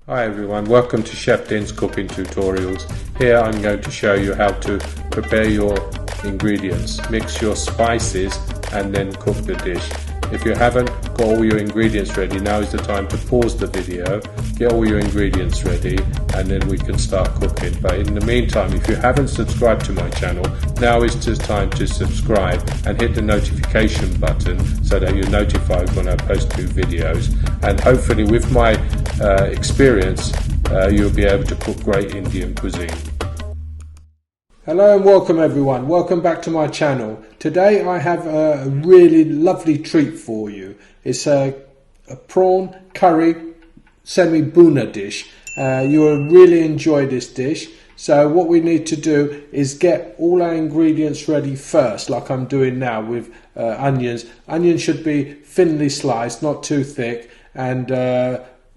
Hi everyone, welcome to Chef Din's cooking tutorials. Here I'm going to show you how to prepare your ingredients, mix your spices and then cook the dish. If you haven't got all your ingredients ready, now is the time to pause the video, get all your ingredients ready and then we can start cooking. But in the meantime, if you haven't subscribed to my channel, now is the time to subscribe and hit the notification button so that you're notified when I post new videos. And hopefully with my experience, you'll be able to cook great Indian cuisine. Hello and welcome everyone, welcome back to my channel. Today I have a really lovely treat for you. It's a prawn curry semi-buna dish. You will really enjoy this dish. So what we need to do is get all our ingredients ready first, like I'm doing now with onions. Onions should be thinly sliced, not too thick, and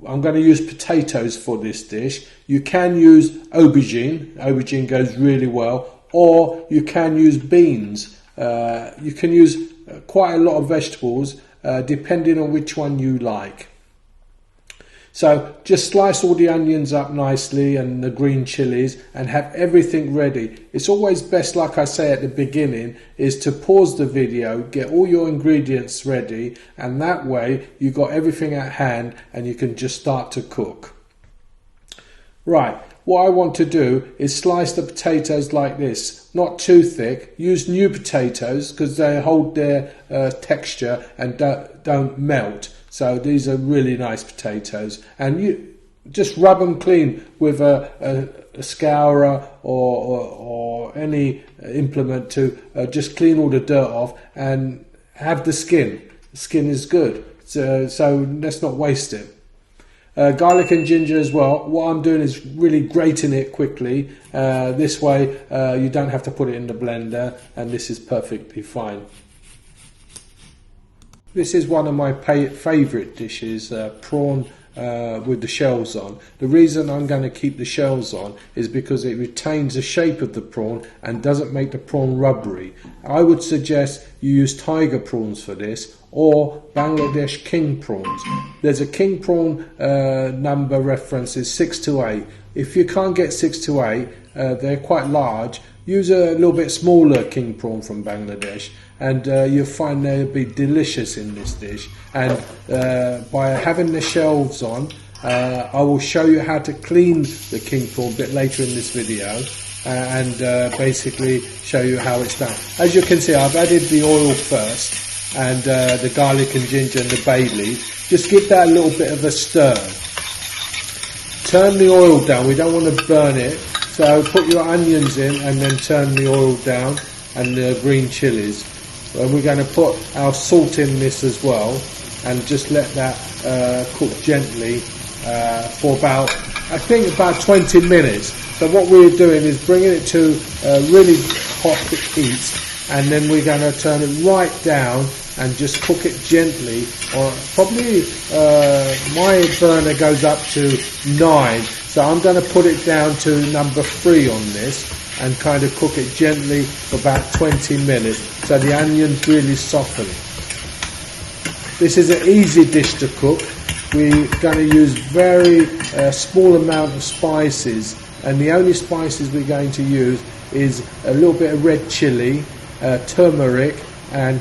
I'm going to use potatoes for this dish. You can use aubergine goes really well, or you can use beans. You can use quite a lot of vegetables depending on which one you like. So just slice all the onions up nicely and the green chilies and have everything ready. It's always best, like I say at the beginning, is to pause the video, get all your ingredients ready, and that way you got everything at hand and you can just start to cook. Right, what I want to do is slice the potatoes like this, not too thick. Use new potatoes because they hold their texture and don't melt. So these are really nice potatoes, and you just rub them clean with a scourer or any implement to just clean all the dirt off and have the skin. The skin is good, so let's not waste it. Garlic and ginger as well. What I'm doing is really grating it quickly. This way you don't have to put it in the blender, and this is perfectly fine. This is one of my favourite dishes, prawn with the shells on. The reason I'm going to keep the shells on is because it retains the shape of the prawn and doesn't make the prawn rubbery. I would suggest you use tiger prawns for this, or Bangladesh king prawns. There's a king prawn number reference is 6 to 8. If you can't get 6 to 8, they're quite large. Use a little bit smaller king prawn from Bangladesh, and you'll find they'll be delicious in this dish. And by having the shells on, I will show you how to clean the king prawn a bit later in this video, and basically show you how it's done. As you can see, I've added the oil first, and the garlic and ginger and the bay leaf. Just give that a little bit of a stir. Turn the oil down, we don't want to burn it. So put your onions in and then turn the oil down, and the green chilies. And we're going to put our salt in this as well, and just let that cook gently for about, I think about 20 minutes. So what we're doing is bringing it to really hot heat, and then we're going to turn it right down and just cook it gently, or probably my burner goes up to 9. So I'm going to put it down to number 3 on this and kind of cook it gently for about 20 minutes so the onions really soften. This is an easy dish to cook. We're going to use very small amount of spices, and the only spices we're going to use is a little bit of red chilli, turmeric and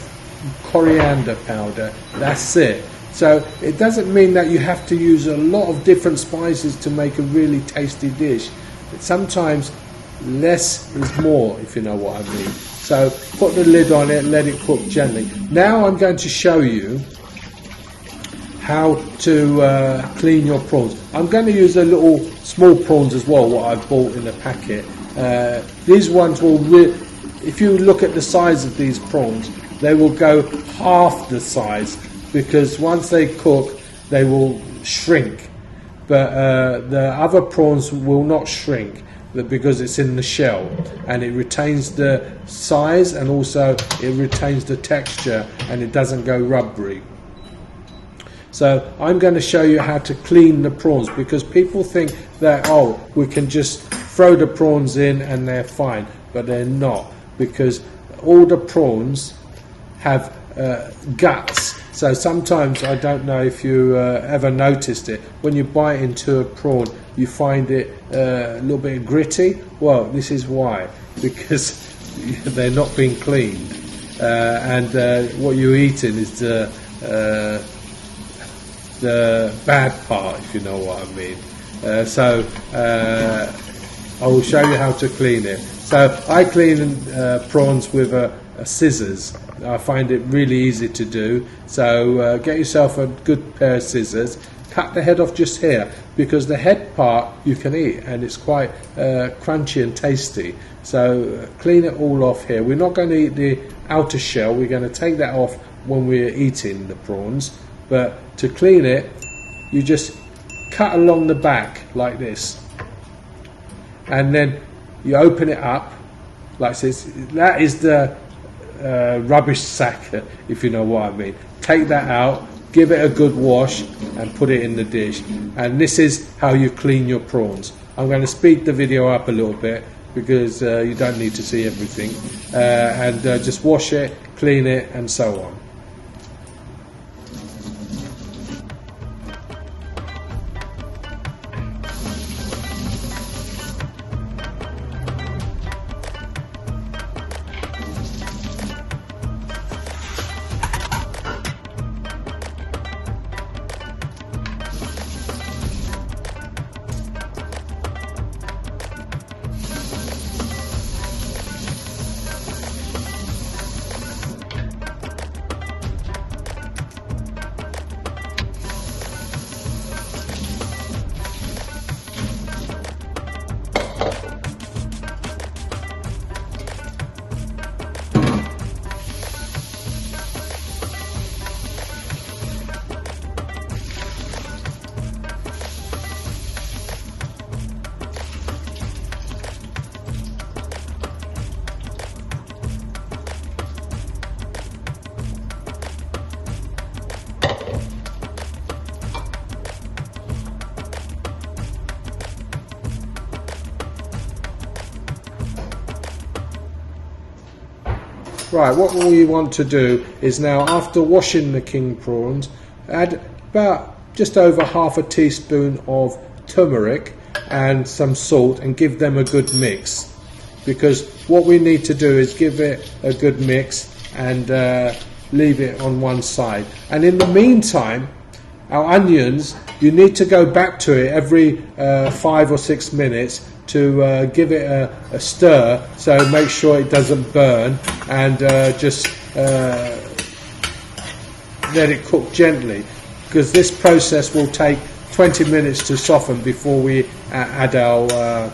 coriander powder. That's it. So it doesn't mean that you have to use a lot of different spices to make a really tasty dish. Sometimes less is more, if you know what I mean. So put the lid on it, let it cook gently. Now I'm going to show you how to clean your prawns. I'm going to use a little small prawns as well, what I've bought in a packet. These ones will if you look at the size of these prawns, they will go half the size, because once they cook they will shrink, but the other prawns will not shrink because it's in the shell and it retains the size, and also it retains the texture and it doesn't go rubbery. So I'm going to show you how to clean the prawns, because people think that, oh, we can just throw the prawns in and they're fine, but they're not, because all the prawns have guts. So sometimes, I don't know if you ever noticed it, when you bite into a prawn you find it a little bit gritty. Well, this is why, because they're not being cleaned, and what you're eating is the bad part, if you know what I mean. I will show you how to clean it. So I clean prawns with a scissors. I find it really easy to do. So get yourself a good pair of scissors. Cut the head off just here, because the head part you can eat and it's quite crunchy and tasty. So clean it all off here. We're not going to eat the outer shell. We're going to take that off when we're eating the prawns. But to clean it, you just cut along the back like this, and then you open it up like this. That is the rubbish sack, if you know what I mean. Take that out, give it a good wash and put it in the dish. And this is how you clean your prawns. I'm going to speed the video up a little bit because you don't need to see everything, and just wash it, clean it and so on. Right, what we want to do is now, after washing the king prawns, add about just over half a teaspoon of turmeric and some salt and give them a good mix. Because what we need to do is give it a good mix and leave it on one side. And in the meantime, our onions, you need to go back to it every 5 or 6 minutes to give it a stir, so make sure it doesn't burn, and just let it cook gently, because this process will take 20 minutes to soften before we add our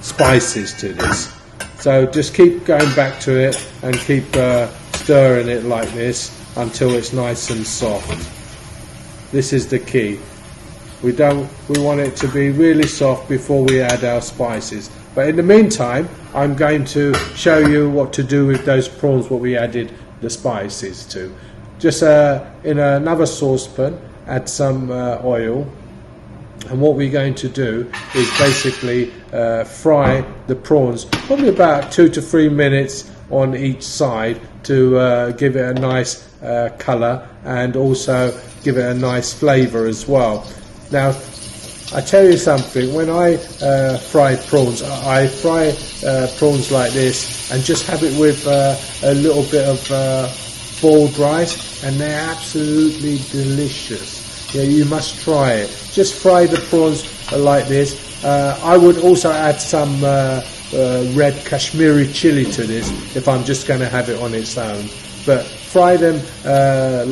spices to this. So just keep going back to it and keep stirring it like this until it's nice and soft. This is the key. We want it to be really soft before we add our spices. But in the meantime, I'm going to show you what to do with those prawns what we added the spices to. Just in another saucepan, add some oil, and what we're going to do is basically fry the prawns, probably about 2 to 3 minutes on each side, to give it a nice colour and also give it a nice flavour as well. Now, I tell you something, when I fry prawns, I fry prawns like this and just have it with a little bit of boiled rice, and they're absolutely delicious. Yeah, you must try it. Just fry the prawns like this. I would also add some red Kashmiri chili to this if I'm just going to have it on its own. But fry them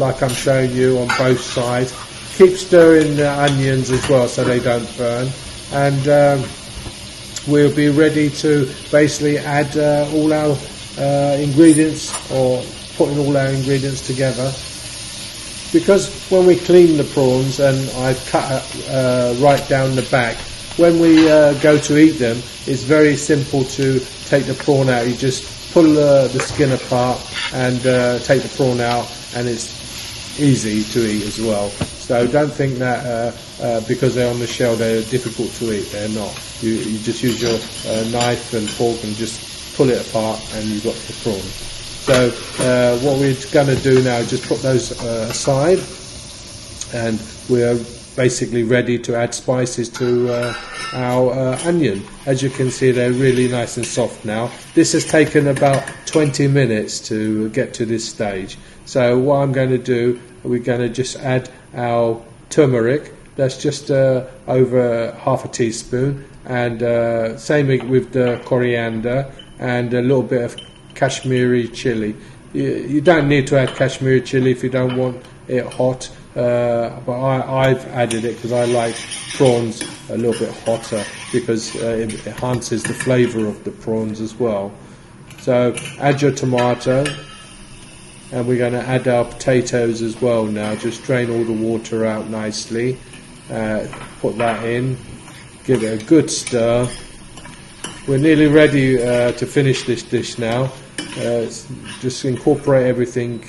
like I'm showing you on both sides. Keep stirring the onions as well so they don't burn, and we'll be ready to basically add all our ingredients, or putting all our ingredients together. Because when we clean the prawns, and I've cut right down the back, when we go to eat them, it's very simple to take the prawn out. You just pull the skin apart and take the prawn out, and it's easy to eat as well. So don't think that because they're on the shell they're difficult to eat. They're not. You just use your knife and fork and just pull it apart and you've got the prawn. So what we're going to do now is just put those aside, and we're basically ready to add spices to our onion. As you can see, they're really nice and soft now. This has taken about 20 minutes to get to this stage. So what I'm going to do, we're going to just add our turmeric. That's just over half a teaspoon, and same with the coriander, and a little bit of Kashmiri chili. You don't need to add Kashmiri chili if you don't want it hot, but I've added it because I like prawns a little bit hotter, because it enhances the flavour of the prawns as well. So add your tomato, and we're going to add our potatoes as well now. Just drain all the water out nicely. Put that in, give it a good stir. We're nearly ready to finish this dish now. Just incorporate everything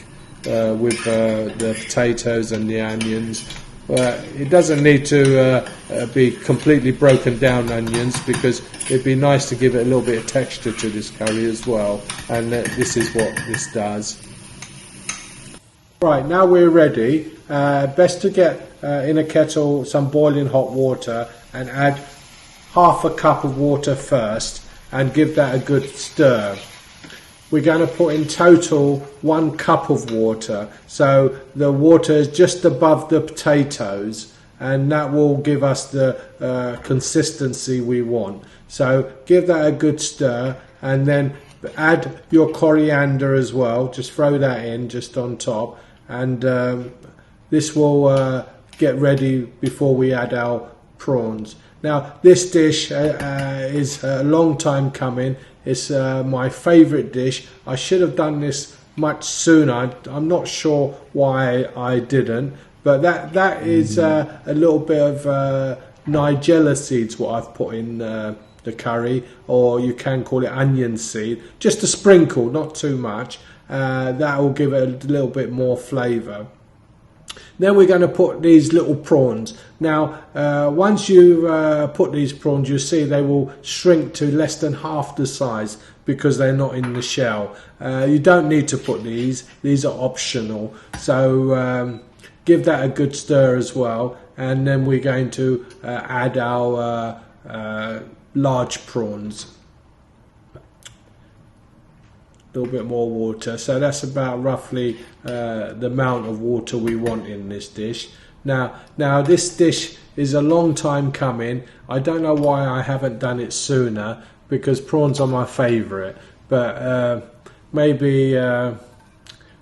with the potatoes and the onions. It doesn't need to be completely broken down onions, because it'd be nice to give it a little bit of texture to this curry as well, and this is what this does. Right, now we're ready. Best to get in a kettle some boiling hot water and add half a cup of water first and give that a good stir. We're going to put in total 1 cup of water, so the water is just above the potatoes, and that will give us the consistency we want. So give that a good stir, and then add your coriander as well. Just throw that in just on top, and this will get ready before we add our prawns. Now this dish is a long time coming. It's my favourite dish. I should have done this much sooner. I'm not sure why I didn't, but that is a little bit of nigella seeds what I've put in the curry, or you can call it onion seed. Just a sprinkle, not too much. That will give it a little bit more flavour. Then we're going to put these little prawns. Now, once you put these prawns, you see they will shrink to less than half the size because they're not in the shell. You don't need to put these are optional. So give that a good stir as well. And then we're going to add our large prawns. A little bit more water, so that's about roughly the amount of water we want in this dish. Now this dish is a long time coming. I don't know why I haven't done it sooner, because prawns are my favourite, but maybe I'm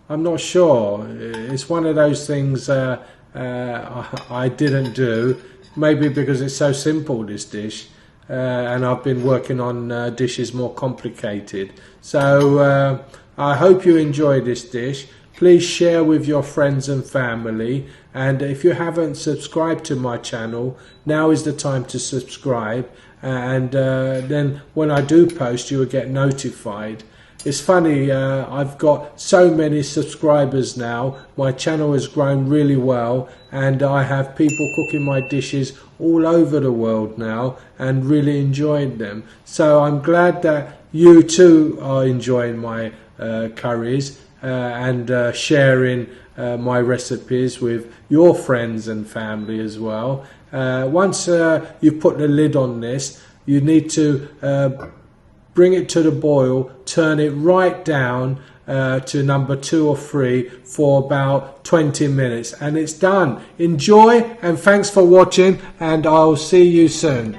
not sure. It's one of those things I didn't do, maybe because it's so simple, this dish. And I've been working on dishes more complicated. So I hope you enjoy this dish. Please share with your friends and family, and if you haven't subscribed to my channel, now is the time to subscribe, and then when I do post, you will get notified. It's funny, I've got so many subscribers now. My channel has grown really well, and I have people cooking my dishes all over the world now and really enjoying them. So I'm glad that you too are enjoying my curries and sharing my recipes with your friends and family as well. Once you put the lid on this, you need to bring it to the boil, turn it right down to number 2 or 3 for about 20 minutes, and it's done. Enjoy, and thanks for watching, and I'll see you soon.